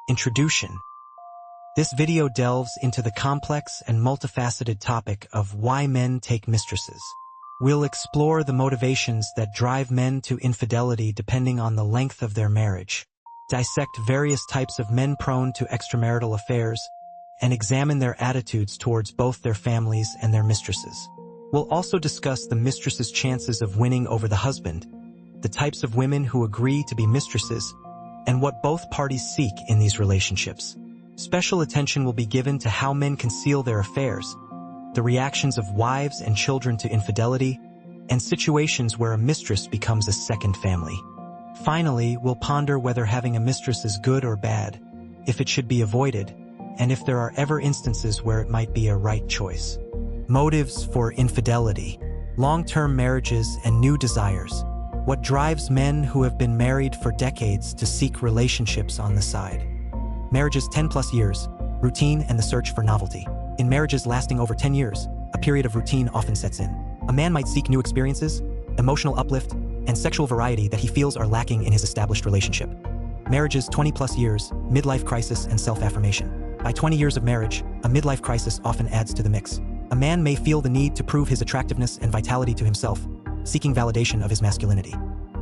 Introduction. This video delves into the complex and multifaceted topic of why men take mistresses. We'll explore the motivations that drive men to infidelity depending on the length of their marriage, dissect various types of men prone to extramarital affairs, and examine their attitudes towards both their families and their mistresses. We'll also discuss the mistress's chances of winning over the husband, the types of women who agree to be mistresses, and what both parties seek in these relationships. Special attention will be given to how men conceal their affairs, the reactions of wives and children to infidelity, and situations where a mistress becomes a second family. Finally, we'll ponder whether having a mistress is good or bad, if it should be avoided, and if there are ever instances where it might be a right choice. Motives for infidelity, long-term marriages and new desires. What drives men who have been married for decades to seek relationships on the side? Marriages 10+ years, routine and the search for novelty. In marriages lasting over 10 years, a period of routine often sets in. A man might seek new experiences, emotional uplift, and sexual variety that he feels are lacking in his established relationship. Marriages 20+ years, midlife crisis and self-affirmation. By 20 years of marriage, a midlife crisis often adds to the mix. A man may feel the need to prove his attractiveness and vitality to himself, seeking validation of his masculinity.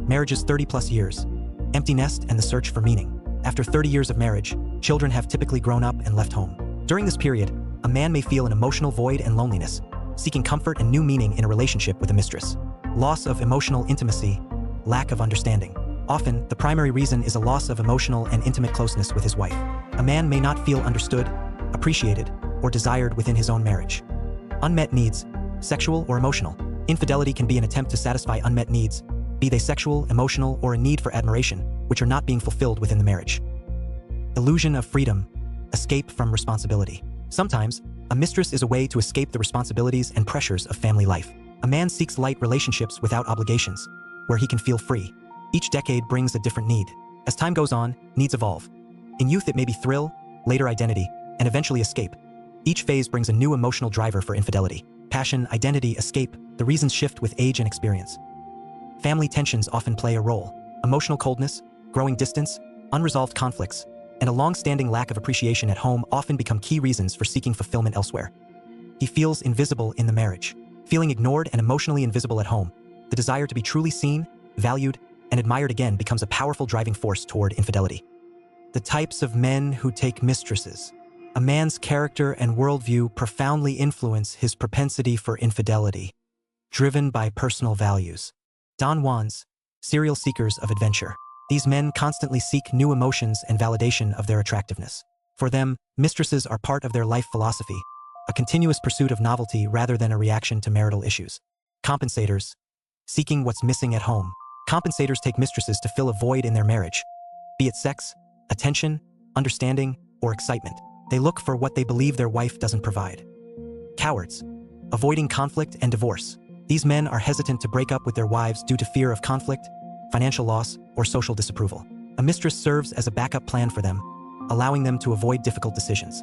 Marriages 30+ years, empty nest and the search for meaning. After 30 years of marriage, children have typically grown up and left home. During this period, a man may feel an emotional void and loneliness, seeking comfort and new meaning in a relationship with a mistress. Loss of emotional intimacy, lack of understanding. Often, the primary reason is a loss of emotional and intimate closeness with his wife. A man may not feel understood, appreciated, or desired within his own marriage. Unmet needs, sexual or emotional. Infidelity can be an attempt to satisfy unmet needs, be they sexual, emotional, or a need for admiration, which are not being fulfilled within the marriage. Illusion of freedom, escape from responsibility. Sometimes, a mistress is a way to escape the responsibilities and pressures of family life. A man seeks light relationships without obligations, where he can feel free. Each decade brings a different need. As time goes on, needs evolve. In youth it may be thrill, later identity, and eventually escape. Each phase brings a new emotional driver for infidelity. Passion, identity, escape, the reasons shift with age and experience. Family tensions often play a role. Emotional coldness, growing distance, unresolved conflicts, and a long-standing lack of appreciation at home often become key reasons for seeking fulfillment elsewhere. He feels invisible in the marriage. Feeling ignored and emotionally invisible at home, the desire to be truly seen, valued, and admired again becomes a powerful driving force toward infidelity. The types of men who take mistresses. A man's character and worldview profoundly influence his propensity for infidelity, driven by personal values. Don Juans, serial seekers of adventure. These men constantly seek new emotions and validation of their attractiveness. For them, mistresses are part of their life philosophy, a continuous pursuit of novelty rather than a reaction to marital issues. Compensators, seeking what's missing at home. Compensators take mistresses to fill a void in their marriage, be it sex, attention, understanding, or excitement. They look for what they believe their wife doesn't provide. Cowards, avoiding conflict and divorce. These men are hesitant to break up with their wives due to fear of conflict, financial loss, or social disapproval. A mistress serves as a backup plan for them, allowing them to avoid difficult decisions.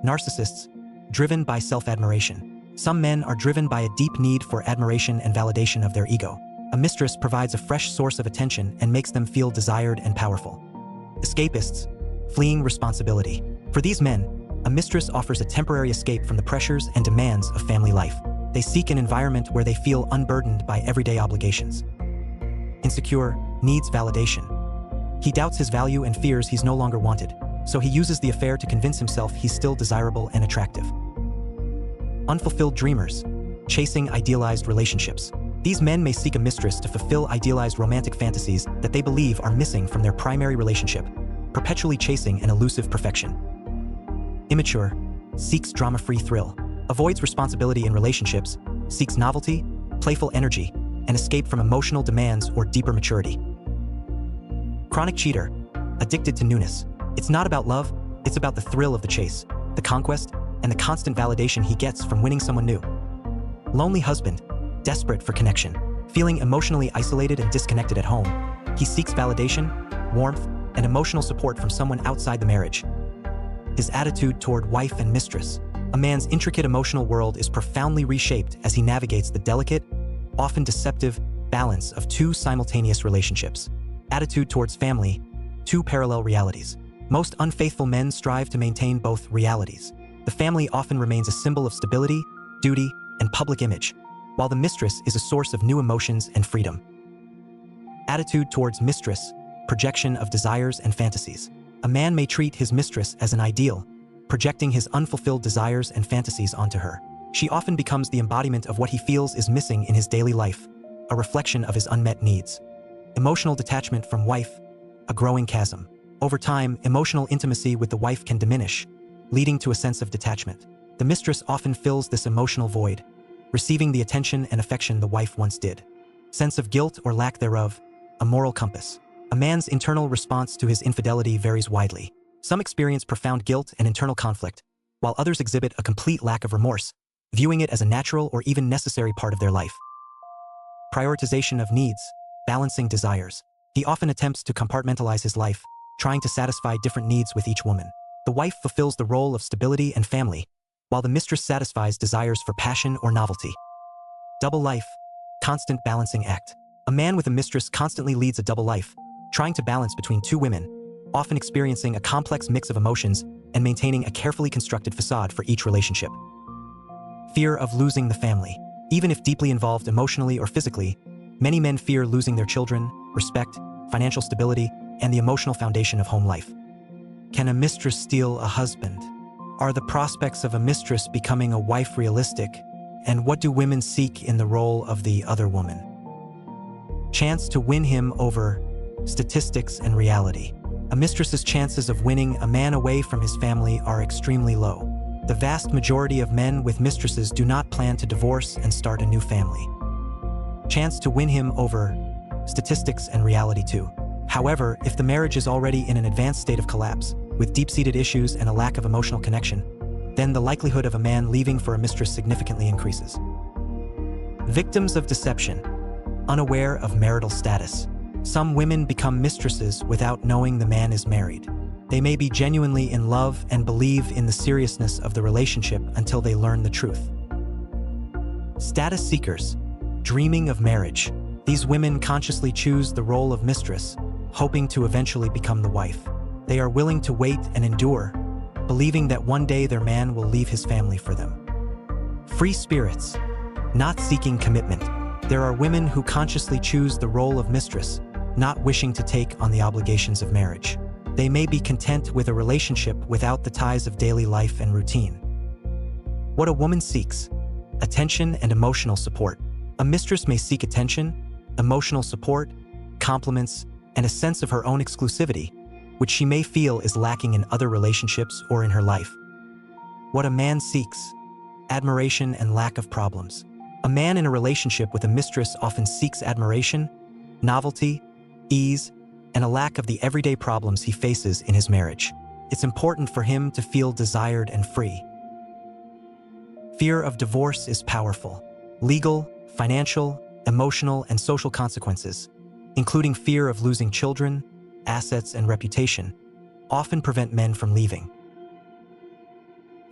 Narcissists, driven by self-admiration. Some men are driven by a deep need for admiration and validation of their ego. A mistress provides a fresh source of attention and makes them feel desired and powerful. Escapists, fleeing responsibility. For these men, a mistress offers a temporary escape from the pressures and demands of family life. They seek an environment where they feel unburdened by everyday obligations. Insecure, needs validation. He doubts his value and fears he's no longer wanted, so he uses the affair to convince himself he's still desirable and attractive. Unfulfilled dreamers, chasing idealized relationships. These men may seek a mistress to fulfill idealized romantic fantasies that they believe are missing from their primary relationship, perpetually chasing an elusive perfection. Immature, seeks drama-free thrill, avoids responsibility in relationships, seeks novelty, playful energy, and escape from emotional demands or deeper maturity. Chronic cheater, addicted to newness. It's not about love, it's about the thrill of the chase, the conquest, and the constant validation he gets from winning someone new. Lonely husband, desperate for connection, feeling emotionally isolated and disconnected at home. He seeks validation, warmth, and emotional support from someone outside the marriage. His attitude toward wife and mistress. A man's intricate emotional world is profoundly reshaped as he navigates the delicate, often deceptive, balance of two simultaneous relationships. Attitude towards family, two parallel realities. Most unfaithful men strive to maintain both realities. The family often remains a symbol of stability, duty, and public image, while the mistress is a source of new emotions and freedom. Attitude towards mistress, projection of desires and fantasies. A man may treat his mistress as an ideal, projecting his unfulfilled desires and fantasies onto her. She often becomes the embodiment of what he feels is missing in his daily life, a reflection of his unmet needs. Emotional detachment from wife, a growing chasm. Over time, emotional intimacy with the wife can diminish, leading to a sense of detachment. The mistress often fills this emotional void, receiving the attention and affection the wife once did. Sense of guilt or lack thereof, a moral compass. A man's internal response to his infidelity varies widely. Some experience profound guilt and internal conflict, while others exhibit a complete lack of remorse, viewing it as a natural or even necessary part of their life. Prioritization of needs, balancing desires. He often attempts to compartmentalize his life, trying to satisfy different needs with each woman. The wife fulfills the role of stability and family, while the mistress satisfies desires for passion or novelty. Double life, constant balancing act. A man with a mistress constantly leads a double life, trying to balance between two women, often experiencing a complex mix of emotions and maintaining a carefully constructed facade for each relationship. Fear of losing the family. Even if deeply involved emotionally or physically, many men fear losing their children, respect, financial stability, and the emotional foundation of home life. Can a mistress steal a husband? Are the prospects of a mistress becoming a wife realistic? And what do women seek in the role of the other woman? Chance to win him over, statistics and reality. A mistress's chances of winning a man away from his family are extremely low. The vast majority of men with mistresses do not plan to divorce and start a new family. Chance to win him over, statistics and reality too. However, if the marriage is already in an advanced state of collapse, with deep-seated issues and a lack of emotional connection, then the likelihood of a man leaving for a mistress significantly increases. Victims of deception, unaware of marital status. Some women become mistresses without knowing the man is married. They may be genuinely in love and believe in the seriousness of the relationship until they learn the truth. Status seekers, dreaming of marriage. These women consciously choose the role of mistress, hoping to eventually become the wife. They are willing to wait and endure, believing that one day their man will leave his family for them. Free spirits, not seeking commitment. There are women who consciously choose the role of mistress, not wishing to take on the obligations of marriage. They may be content with a relationship without the ties of daily life and routine. What a woman seeks: attention and emotional support. A mistress may seek attention, emotional support, compliments, and a sense of her own exclusivity, which she may feel is lacking in other relationships or in her life. What a man seeks: admiration and lack of problems. A man in a relationship with a mistress often seeks admiration, novelty, ease, and a lack of the everyday problems he faces in his marriage. It's important for him to feel desired and free. Fear of divorce is powerful. Legal, financial, emotional, and social consequences, including fear of losing children, assets, and reputation, often prevent men from leaving.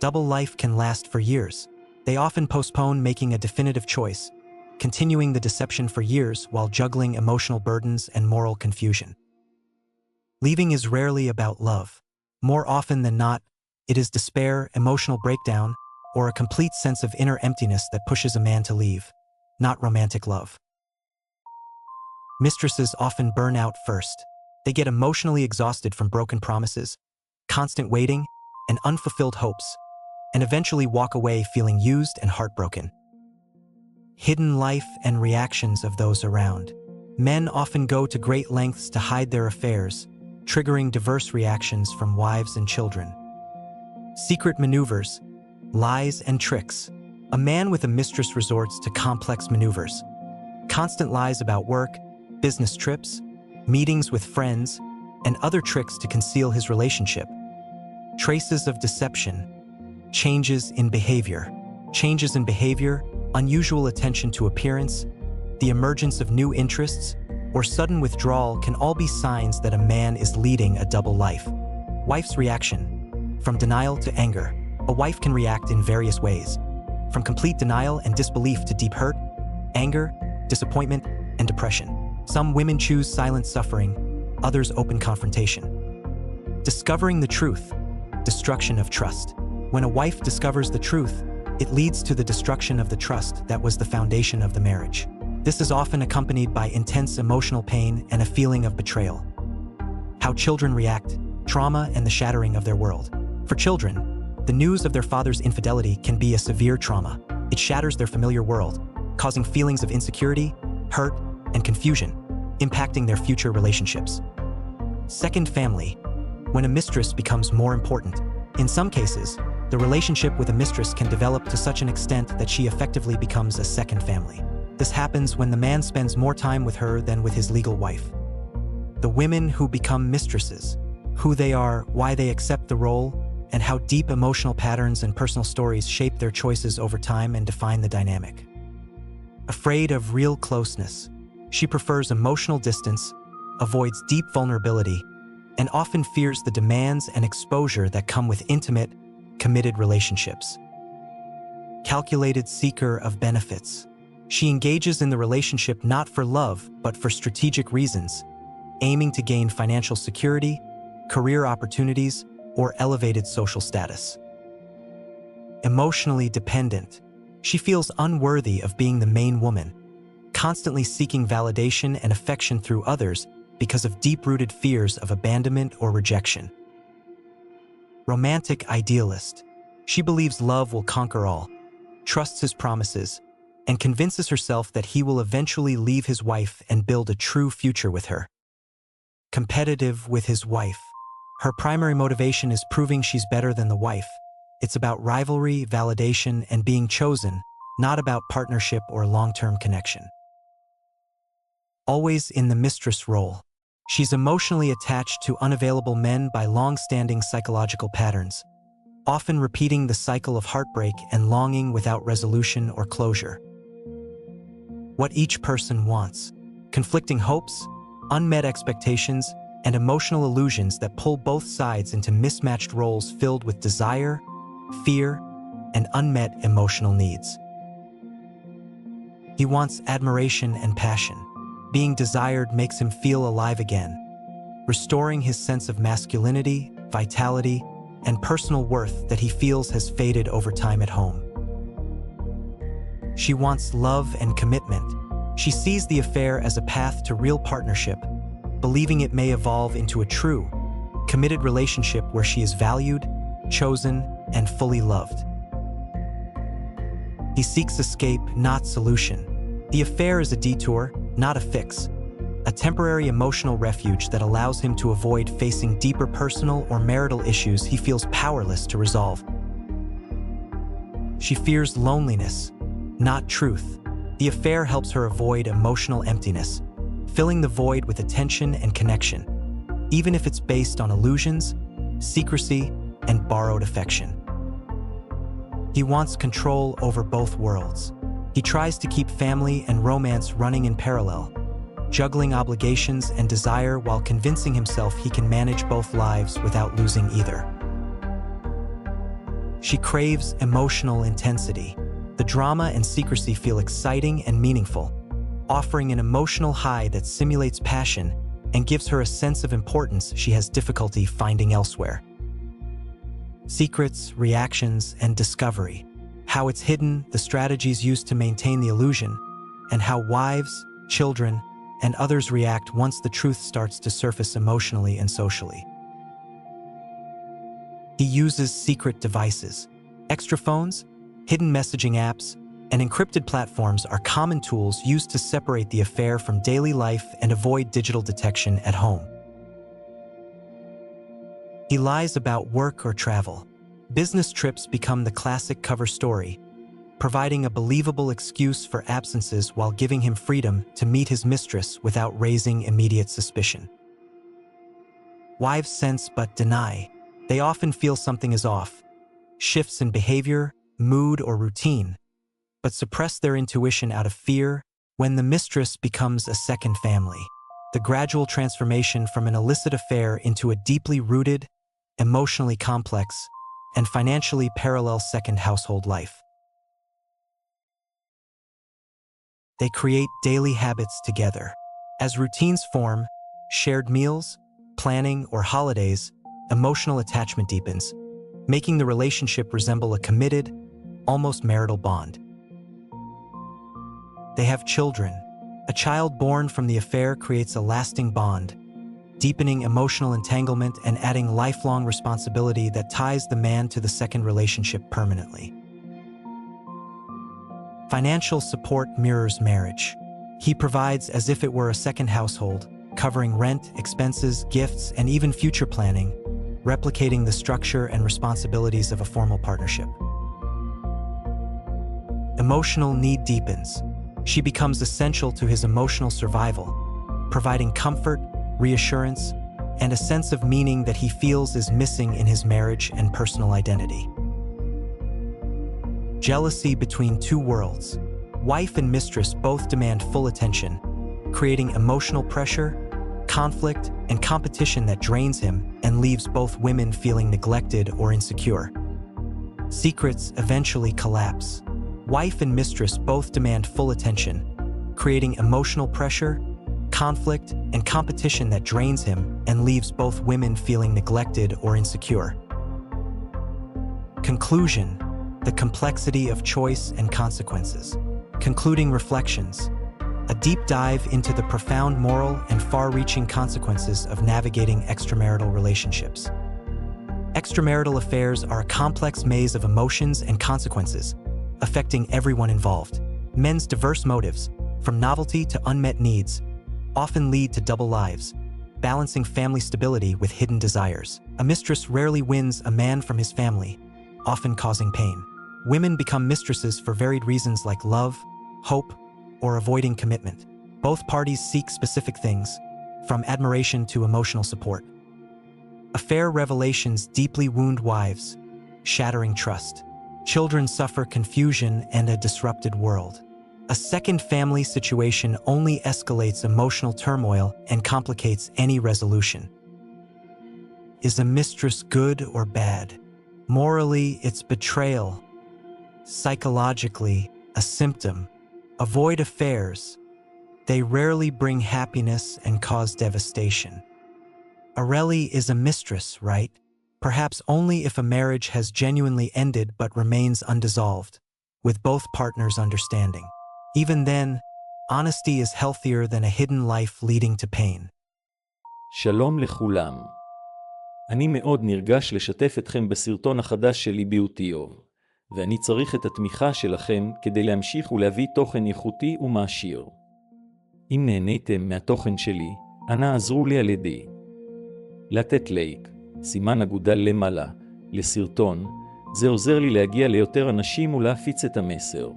Double life can last for years. They often postpone making a definitive choice, continuing the deception for years while juggling emotional burdens and moral confusion. Leaving is rarely about love. More often than not, it is despair, emotional breakdown, or a complete sense of inner emptiness that pushes a man to leave, not romantic love. Mistresses often burn out first. They get emotionally exhausted from broken promises, constant waiting, and unfulfilled hopes, and eventually walk away feeling used and heartbroken. Hidden life and reactions of those around. Men often go to great lengths to hide their affairs, triggering diverse reactions from wives and children. Secret maneuvers, lies and tricks. A man with a mistress resorts to complex maneuvers. Constant lies about work, business trips, meetings with friends, and other tricks to conceal his relationship. Traces of deception. Changes in behavior. Changes in behavior, unusual attention to appearance, the emergence of new interests, or sudden withdrawal can all be signs that a man is leading a double life. Wife's reaction. From denial to anger. A wife can react in various ways, from complete denial and disbelief to deep hurt, anger, disappointment, and depression. Some women choose silent suffering, others open confrontation. Discovering the truth. Destruction of trust. When a wife discovers the truth, it leads to the destruction of the trust that was the foundation of the marriage. This is often accompanied by intense emotional pain and a feeling of betrayal. How children react, trauma and the shattering of their world. For children, the news of their father's infidelity can be a severe trauma. It shatters their familiar world, causing feelings of insecurity, hurt, and confusion, impacting their future relationships. Second family. When a mistress becomes more important. In some cases, the relationship with a mistress can develop to such an extent that she effectively becomes a second family. This happens when the man spends more time with her than with his legal wife. The women who become mistresses. Who they are, why they accept the role, and how deep emotional patterns and personal stories shape their choices over time and define the dynamic. Afraid of real closeness. She prefers emotional distance, avoids deep vulnerability, and often fears the demands and exposure that come with intimate, committed relationships. Calculated seeker of benefits. She engages in the relationship not for love, but for strategic reasons, aiming to gain financial security, career opportunities, or elevated social status. Emotionally dependent. She feels unworthy of being the main woman, constantly seeking validation and affection through others because of deep-rooted fears of abandonment or rejection. Romantic idealist. She believes love will conquer all, trusts his promises, and convinces herself that he will eventually leave his wife and build a true future with her. Competitive with his wife. Her primary motivation is proving she's better than the wife. It's about rivalry, validation, and being chosen, not about partnership or long-term connection. Always in the mistress role. She's emotionally attached to unavailable men by long-standing psychological patterns, often repeating the cycle of heartbreak and longing without resolution or closure. What each person wants. Conflicting hopes, unmet expectations, and emotional illusions that pull both sides into mismatched roles filled with desire, fear, and unmet emotional needs. He wants admiration and passion. Being desired makes him feel alive again, restoring his sense of masculinity, vitality, and personal worth that he feels has faded over time at home. She wants love and commitment. She sees the affair as a path to real partnership, believing it may evolve into a true, committed relationship where she is valued, chosen, and fully loved. He seeks escape, not solution. The affair is a detour, not a fix, a temporary emotional refuge that allows him to avoid facing deeper personal or marital issues he feels powerless to resolve. She fears loneliness, not truth. The affair helps her avoid emotional emptiness, filling the void with attention and connection, even if it's based on illusions, secrecy, and borrowed affection. He wants control over both worlds. He tries to keep family and romance running in parallel, juggling obligations and desire while convincing himself he can manage both lives without losing either. She craves emotional intensity. The drama and secrecy feel exciting and meaningful, offering an emotional high that simulates passion and gives her a sense of importance she has difficulty finding elsewhere. Secrets, reactions, and discovery. How it's hidden, the strategies used to maintain the illusion, and how wives, children, and others react once the truth starts to surface emotionally and socially. He uses secret devices. Extra phones, hidden messaging apps, and encrypted platforms are common tools used to separate the affair from daily life and avoid digital detection at home. He lies about work or travel. Business trips become the classic cover story, providing a believable excuse for absences while giving him freedom to meet his mistress without raising immediate suspicion. Wives sense but deny. They often feel something is off, shifts in behavior, mood, or routine, but suppress their intuition out of fear. When the mistress becomes a second family. The gradual transformation from an illicit affair into a deeply rooted, emotionally complex, and financially parallel second household life. They create daily habits together. As routines form, shared meals, planning, or holidays, emotional attachment deepens, making the relationship resemble a committed, almost marital bond. They have children. A child born from the affair creates a lasting bond, deepening emotional entanglement and adding lifelong responsibility that ties the man to the second relationship permanently. Financial support mirrors marriage. He provides as if it were a second household, covering rent, expenses, gifts, and even future planning, replicating the structure and responsibilities of a formal partnership. Emotional need deepens. She becomes essential to his emotional survival, providing comfort, reassurance, and a sense of meaning that he feels is missing in his marriage and personal identity. Jealousy between two worlds. Wife and mistress both demand full attention, creating emotional pressure, conflict, and competition that drains him and leaves both women feeling neglected or insecure. Secrets eventually collapse. Wife and mistress both demand full attention, creating emotional pressure, conflict, and competition that drains him and leaves both women feeling neglected or insecure. Conclusion: the complexity of choice and consequences. Concluding reflections: a deep dive into the profound moral and far-reaching consequences of navigating extramarital relationships. Extramarital affairs are a complex maze of emotions and consequences, affecting everyone involved. Men's diverse motives, from novelty to unmet needs, often lead to double lives, balancing family stability with hidden desires. A mistress rarely wins a man from his family, often causing pain. Women become mistresses for varied reasons like love, hope, or avoiding commitment. Both parties seek specific things, from admiration to emotional support. Affair revelations deeply wound wives, shattering trust. Children suffer confusion and a disrupted world. A second family situation only escalates emotional turmoil and complicates any resolution. Is a mistress good or bad? Morally, it's betrayal. Psychologically, a symptom. Avoid affairs. They rarely bring happiness and cause devastation. Aurelie is a mistress, right? Perhaps only if a marriage has genuinely ended but remains undissolved, with both partners understanding. Even then, honesty is healthier than a hidden life leading to pain. שלום לכולם. אני מאוד נרגש לשתף אתכם בסרטון החדש שלי ביוטיוב, ואני צריך את התמיכה שלכם כדי להמשיך ולהביא תוכן איכותי ומעשיר. אם נהניתם מהתוכן שלי, אנא עזרו לי על ידי לתת לייק, סימן אגודל למעלה, לסרטון. זה עוזר לי להגיע ליותר אנשים ולהפיץ את המסר.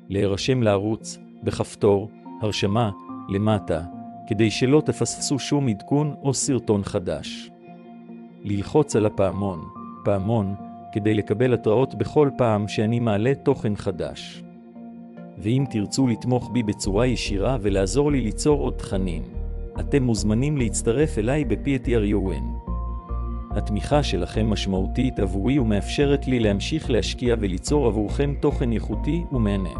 להירשם לערוץ בכפתור הרשמה למטה, כדי שלא תפספסו שום עדכון או סרטון חדש. ללחוץ על פעמון, כדי לקבל התראות בכל פעם שאני מעלה תוכן חדש. ואם תרצו לתמוך בי בצורה ישירה ולעזור לי ליצור עוד תכנים, אתם מוזמנים להצטרף אליי ב-Patreon. התמיכה שלכם משמעותית עבורי ומאפשרת לי להמשיך להשקיע וליצור עבורכם תוכן איכותי ומהנה.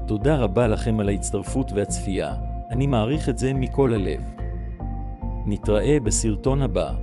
תודה רבה לכם על ההצטרפות והצפייה, אני מעריך את זה מכל הלב. נתראה בסרטון הבא.